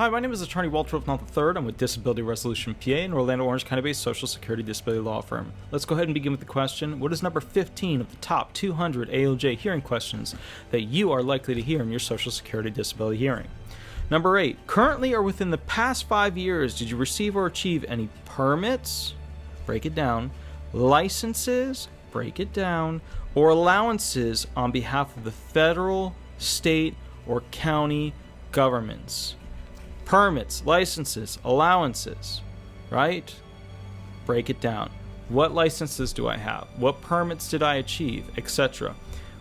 Hi, my name is Attorney Walter Rudolph Hnot III. I'm with Disability Resolution PA, an Orlando Orange County-based Social Security disability law firm. Let's go ahead and begin with the question. What is number 15 of the top 200 ALJ hearing questions that you are likely to hear in your Social Security disability hearing? Number 8, currently or within the past 5 years, did you receive or achieve any permits? Break it down. Licenses? Break it down. Or allowances on behalf of the federal, state, or county governments? Permits, licenses, allowances, right? Break it down. What licenses do I have? What permits did I achieve, etc.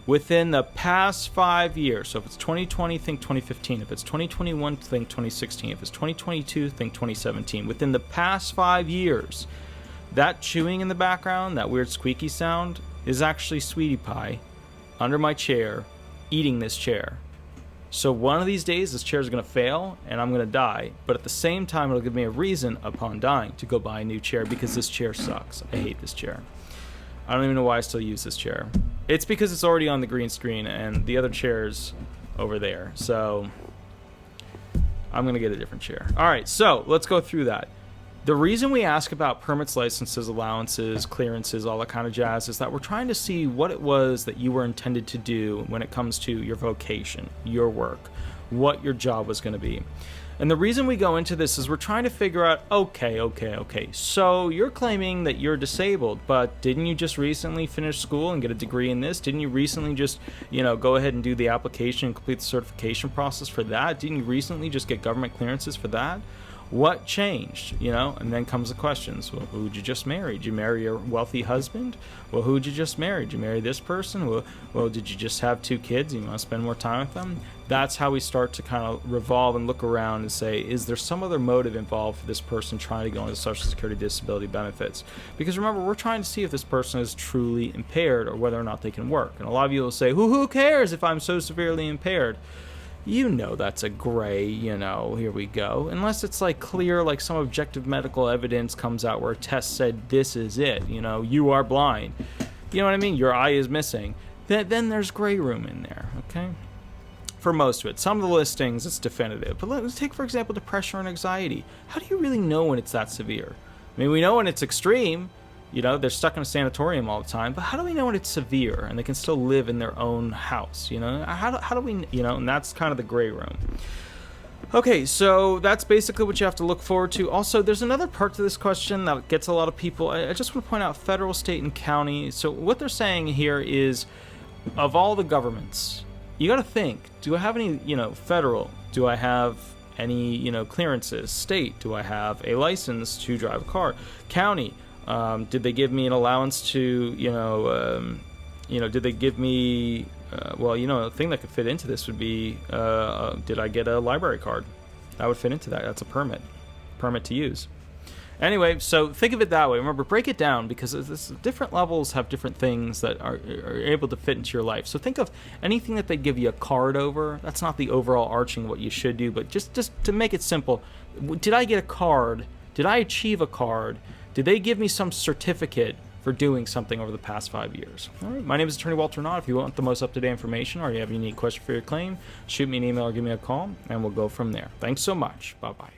Within the past 5 years. So if it's 2020, think 2015. If it's 2021, think 2016. If it's 2022, think 2017. Within the past 5 years, that chewing in the background, that weird squeaky sound, is actually Sweetie Pie under my chair, eating this chair. So one of these days, this chair is going to fail, and I'm going to die. But at the same time, it'll give me a reason, upon dying, to go buy a new chair, because this chair sucks. I hate this chair. I don't even know why I still use this chair. It's because it's already on the green screen, and the other chair's over there. So I'm going to get a different chair. All right, so let's go through that. The reason we ask about permits, licenses, allowances, clearances, all that kind of jazz is that we're trying to see what it was that you were intended to do when it comes to your vocation, your work, what your job was going to be. And the reason we go into this is we're trying to figure out, okay, so you're claiming that you're disabled, but didn't you just recently finish school and get a degree in this? Didn't you recently just, go ahead and do the application and complete the certification process for that? Didn't you recently just get government clearances for that? What changed, And then comes the questions. Well, who'd you just marry? Did you marry a wealthy husband? Well, who'd you just marry? Did you marry this person? Well, did you just have 2 kids? You want to spend more time with them? That's how we start to kind of revolve and look around and say, is there some other motive involved for this person trying to go into Social Security disability benefits? Because remember, we're trying to see if this person is truly impaired or whether or not they can work. And a lot of you will say, who cares if I'm so severely impaired? That's a gray, here we go. Unless it's like clear, like some objective medical evidence comes out where a test said this is it, you are blind. You know what I mean? Your eye is missing. Then there's gray room in there, okay? For most of it. Some of the listings, it's definitive. But let's take, for example, depression and anxiety. How do you really know when it's that severe? I mean, we know when it's extreme. They're stuck in a sanatorium all the time, but how do we know when it's severe and they can still live in their own house? How do we, and that's kind of the gray room. Okay, so that's basically what you have to look forward to. Also, there's another part to this question that gets a lot of people. I just want to point out federal, state, and county. So what they're saying here is, of all the governments, you got to think, do I have any, federal? Do I have any, clearances? State, do I have a license to drive a car? County, did they give me an allowance to, did they give me, a thing that could fit into this would be, did I get a library card? That would fit into that. That's a permit to use. Anyway, so think of it that way. Remember, break it down because different levels have different things that are able to fit into your life. So think of anything that they give you a card over. That's not the overall arching what you should do, but just to make it simple, did I get a card? Did I achieve a card? Did they give me some certificate for doing something over the past 5 years? All right, my name is Attorney Walter Hnot. If you want the most up-to-date information or you have a unique question for your claim, shoot me an email or give me a call, and we'll go from there. Thanks so much. Bye-bye.